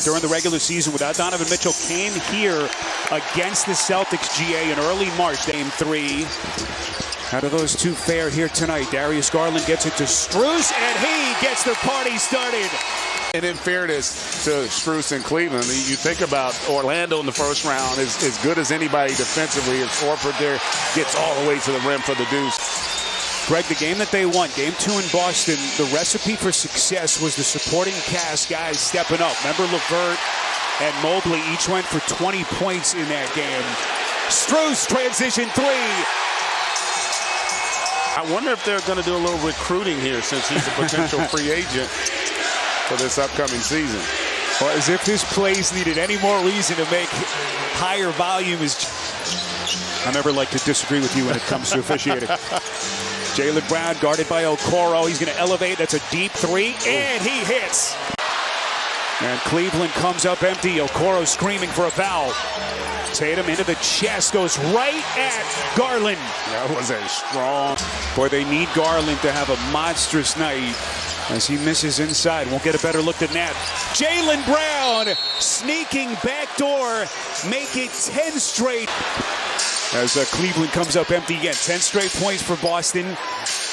during the regular season without Donovan Mitchell came here against the Celtics, GA, in early March. Game 3. How do those two fare here tonight? Darius Garland gets it to Strus, and he gets the party started. And in fairness to Strus and Cleveland, you think about Orlando in the first round, as good as anybody defensively. As Horford there gets all the way to the rim for the deuce. Greg, the game that they won, Game 2 in Boston, the recipe for success was the supporting cast guys stepping up. Remember LeVert and Mobley each went for 20 points in that game. Strus, transition 3. I wonder if they're going to do a little recruiting here since he's a potential free agent for this upcoming season. Well, as if this place needed any more reason to make higher volume. I never like to disagree with you when it comes to officiating. Jaylen Brown guarded by Okoro. He's going to elevate. That's a deep 3, and he hits. And Cleveland comes up empty. Okoro screaming for a foul. Tatum into the chest, goes right at Garland. That was a strong. Boy, they need Garland to have a monstrous night as he misses inside. Won't get a better look than that. Jaylen Brown sneaking backdoor, make it 10 straight. As Cleveland comes up empty again. 10 straight points for Boston.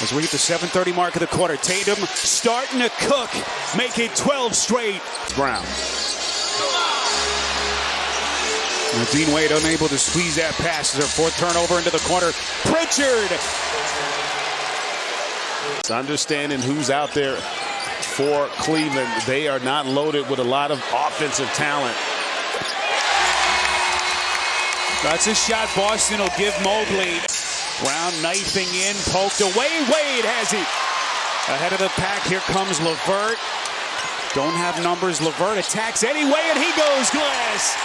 As we hit the 7:30 mark of the quarter, Tatum starting to cook, make it 12 straight. Brown. Dean Wade unable to squeeze that pass. Their 4th turnover into the corner. Pritchard. It's understanding who's out there for Cleveland. They are not loaded with a lot of offensive talent. That's a shot Boston will give Mobley. Brown knifing in, poked away. Wade has it. Ahead of the pack, here comes LeVert. Don't have numbers. LeVert attacks anyway, and he goes glass.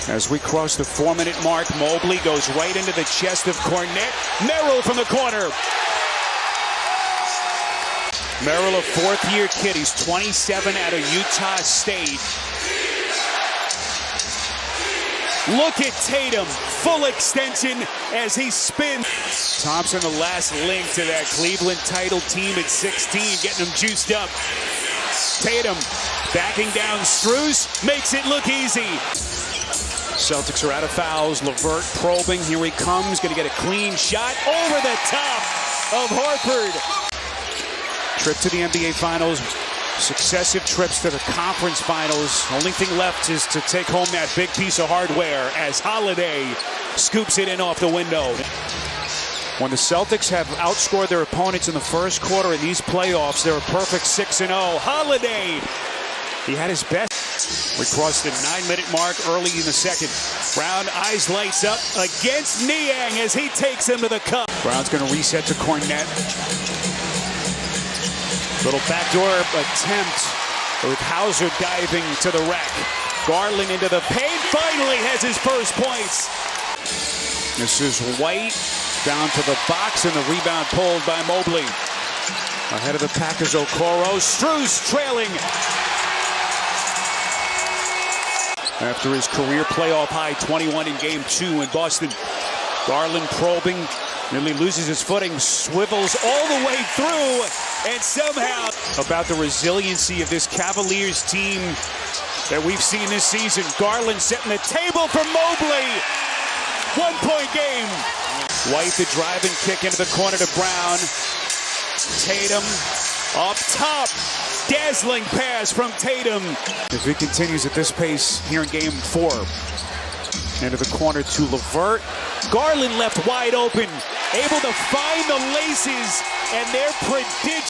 As we cross the 4-minute mark, Mobley goes right into the chest of Cornette. Merrill from the corner. Merrill, a 4th-year kid. He's 27 out of Utah State. Look at Tatum, full extension as he spins. Thompson, the last link to that Cleveland title team at 16, getting him juiced up. Tatum backing down Strus, makes it look easy. Celtics are out of fouls. LeVert probing. Here he comes. Going to get a clean shot over the top of Horford. Trip to the NBA Finals. Successive trips to the conference finals. Only thing left is to take home that big piece of hardware as Holiday scoops it in off the window. When the Celtics have outscored their opponents in the first quarter in these playoffs, they're a perfect 6-0. Holiday, he had his best. We crossed the 9-minute mark early in the second. Brown, eyes lights up against Niang as he takes him to the cup. Brown's going to reset to Cornette. Little backdoor attempt with Hauser diving to the rack. Garland into the paint, finally has his first points. This is White down to the box, and the rebound pulled by Mobley. Ahead of the Packers, Okoro. Strus trailing. After his career playoff high 21 in Game 2 in Boston. Garland probing, nearly loses his footing, swivels all the way through, and somehow about the resiliency of this Cavaliers team that we've seen this season. Garland setting the table for Mobley. 1-point game. White the driving kick into the corner to Brown. Tatum up top. Dazzling pass from Tatum. If he continues at this pace here in Game 4. Into the corner to LeVert. Garland left wide open. Able to find the laces, and they're prodigious.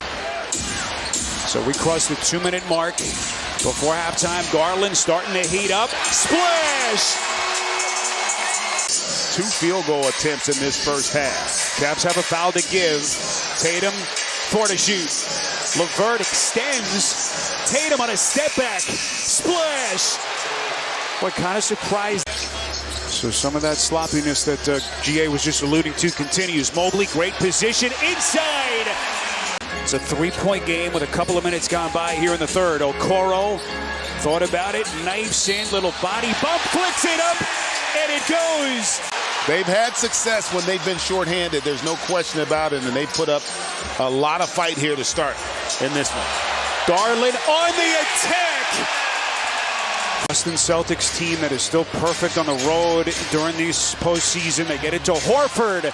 So we cross the 2-minute mark before halftime. Garland starting to heat up. Splash! 2 field goal attempts in this first half. Cavs have a foul to give. Tatum, 4 to shoot. LeVert extends. Tatum on a step back. Splash! What kind of surprise. So some of that sloppiness that GA was just alluding to continues. Mobley, great position inside. It's a 3-point game with a couple of minutes gone by here in the third. Okoro thought about it, knifes in, little body bump, flicks it up, and it goes. They've had success when they've been shorthanded. There's no question about it, and they put up a lot of fight here to start in this one. Garland on the attack. Boston Celtics team that is still perfect on the road during this postseason. They get it to Horford.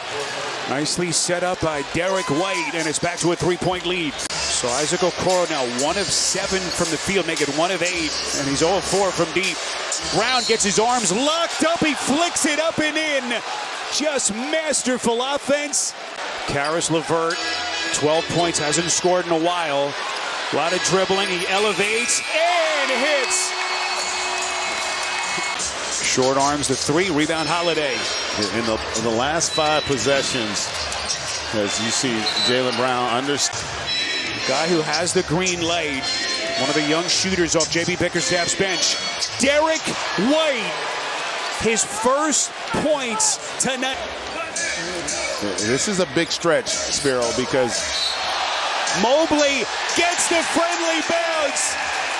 Nicely set up by Derek White, and it's back to a three-point lead. So Isaac Okoro now 1 of 7 from the field, make it 1 of 8, and he's 0 of 4 from deep. Brown gets his arms locked up. He flicks it up and in. Just masterful offense. Caris LeVert, 12 points, hasn't scored in a while. A lot of dribbling. He elevates and hits. Short arms, the 3, rebound Holiday. In the last 5 possessions, as you see Jaylen Brown Guy who has the green light. One of the young shooters off J.B. Bickerstaff's bench. Derek White. His first points tonight. This is a big stretch, Spiro, because Mobley gets the friendly bounce.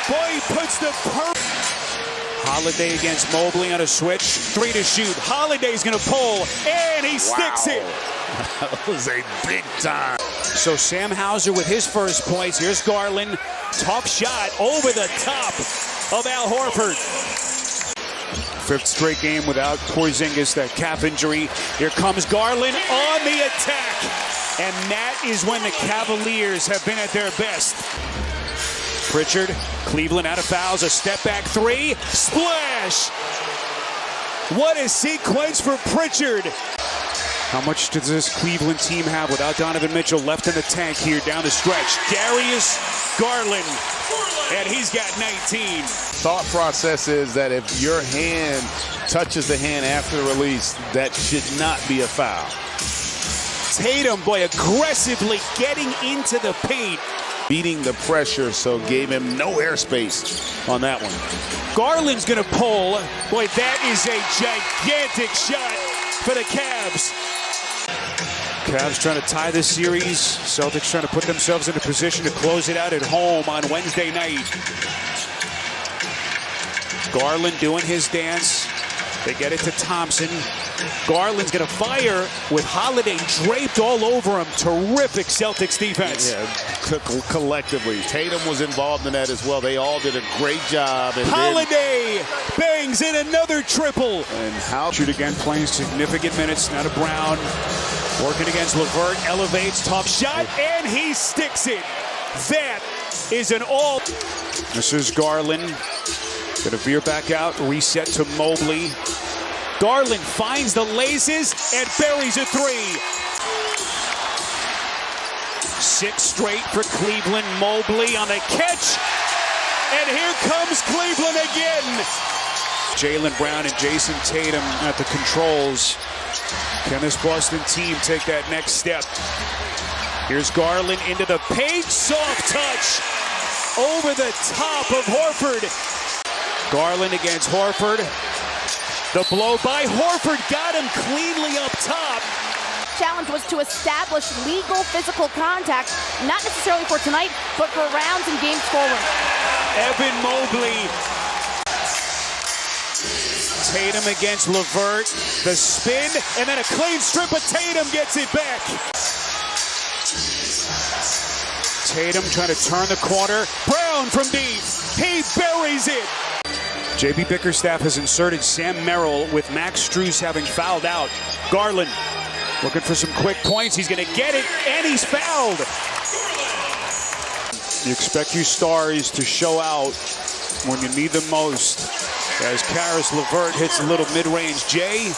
Boy, he puts the Holiday against Mobley on a switch. 3 to shoot. Holiday's going to pull, and he sticks it. That was a big time. So Sam Hauser with his first points. Here's Garland. Tough shot over the top of Al Horford. 5th straight game without Porzingis, that calf injury. Here comes Garland on the attack. And that is when the Cavaliers have been at their best. Pritchard, Cleveland out of fouls, a step back 3, splash! What a sequence for Pritchard. How much does this Cleveland team have without Donovan Mitchell left in the tank here down the stretch? Darius Garland, and he's got 19. Thought process is that if your hand touches the hand after the release, that should not be a foul. Tatum, boy, aggressively getting into the paint. Beating the pressure, so gave him no airspace on that one. Garland's going to pull. Boy, that is a gigantic shot for the Cavs. Cavs trying to tie this series. Celtics trying to put themselves in a position to close it out at home on Wednesday night. Garland doing his dance. They get it to Thompson. Garland's going to fire with Holiday draped all over him. Terrific Celtics defense. Yeah, collectively. Tatum was involved in that as well. They all did a great job. And Holiday bangs in another triple. And how shoot again, playing significant minutes. Now to Brown. Working against LeVert. Elevates, tough shot, and he sticks it. That is an all. This is Garland. Gonna veer back out, reset to Mobley. Garland finds the laces and buries a 3. 6 straight for Cleveland. Mobley on the catch. And here comes Cleveland again. Jaylen Brown and Jason Tatum at the controls. Can this Boston team take that next step? Here's Garland into the paint. Soft touch over the top of Horford. Garland against Horford. The blow by Horford got him cleanly up top. Challenge was to establish legal physical contact, not necessarily for tonight, but for rounds and games forward. Evan Mobley. Tatum against LeVert. The spin, and then a clean strip, but Tatum gets it back. Tatum trying to turn the corner. Brown from deep. He buries it. J.B. Bickerstaff has inserted Sam Merrill with Max Strus having fouled out. Garland looking for some quick points. He's going to get it, and he's fouled. You expect your stars to show out when you need them most. As Caris LeVert hits a little mid-range J,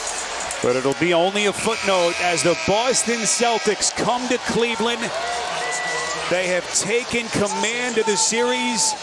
but it'll be only a footnote as the Boston Celtics come to Cleveland. They have taken command of the series.